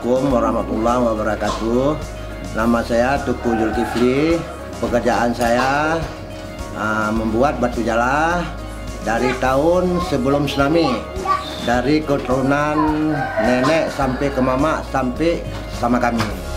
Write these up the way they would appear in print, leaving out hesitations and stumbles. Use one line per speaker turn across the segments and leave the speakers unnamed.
Assalamualaikum warahmatullahi wabarakatuh. Nama saya Tuku Zulkifli. Pekerjaan saya membuat batu jala dari tahun sebelum tsunami. Dari keturunan nenek sampai ke mama sampai sama kami.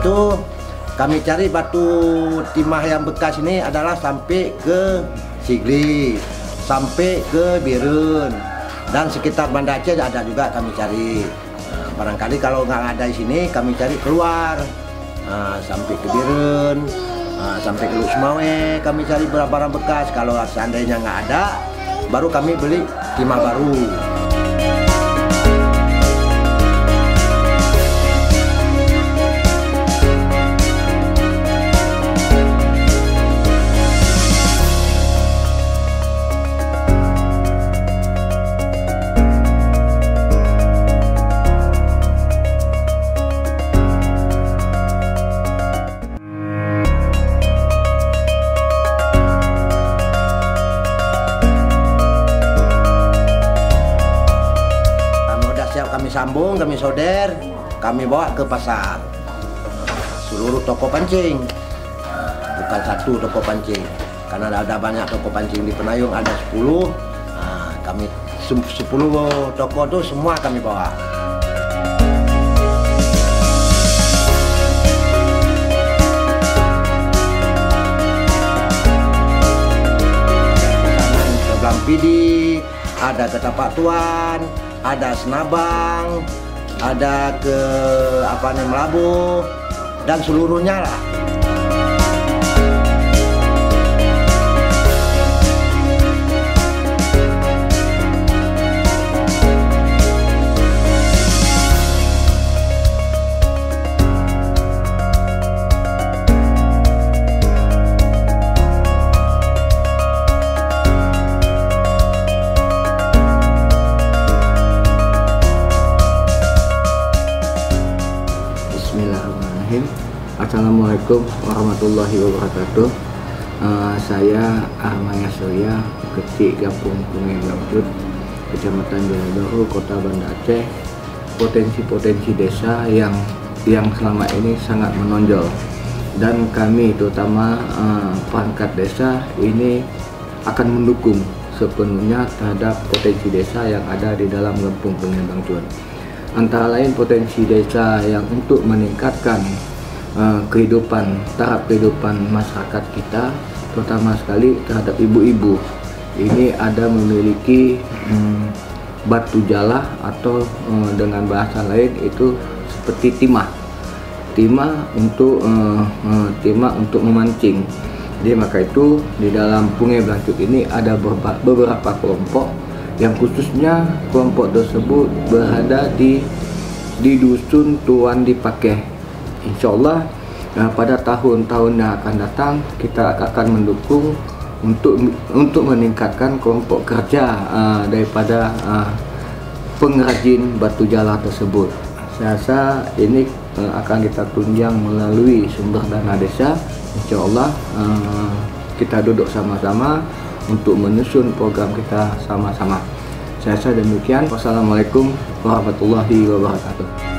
Itu kami cari batu timah yang bekas ini adalah sampai ke Sigli, sampai ke Birun, dan sekitar Banda Aceh ada juga kami cari. Barangkali kalau nggak ada di sini kami cari keluar, sampai ke Birun, sampai ke Lusmawe kami cari barang bekas. Kalau seandainya nggak ada, baru kami beli timah baru. Kami sambung, kami solder, kami bawa ke pasar. Seluruh toko pancing, bukan satu toko pancing, karena ada banyak toko pancing di Penayung, ada 10. Kami 10 toko itu semua kami bawa. Sebelah Pidi, ada ke Tapak Tuan, ada Senabang, ada ke Melabu, dan seluruhnya lah.
Bismillahirrahmanirrahim. Assalamualaikum warahmatullahi wabarakatuh. Saya Ahmaya Surya, Kecik Kampung Sungai Blangcut, Kecamatan Jaya Baru, Kota Banda Aceh. Potensi-potensi desa yang selama ini sangat menonjol, dan kami terutama perangkat desa ini akan mendukung sepenuhnya terhadap potensi desa yang ada di dalam Lempung Sungai Blangcut. Antara lain potensi desa yang untuk meningkatkan taraf kehidupan masyarakat kita, terutama sekali terhadap ibu-ibu. Ini ada memiliki batu jala atau dengan bahasa lain itu seperti timah untuk memancing. Jadi maka itu di dalam Sungai Blangcut ini ada beberapa kelompok yang khususnya kelompok tersebut berada di dusun Tuan Dipakeh. Insya Allah pada tahun-tahun yang akan datang kita akan mendukung untuk meningkatkan kelompok kerja daripada pengrajin batu jala tersebut. Saya rasa ini akan kita tunjang melalui sumber dana desa. Insya Allah kita duduk sama-sama untuk menyusun program kita sama-sama. Saya rasa demikian. Wassalamualaikum warahmatullahi wabarakatuh.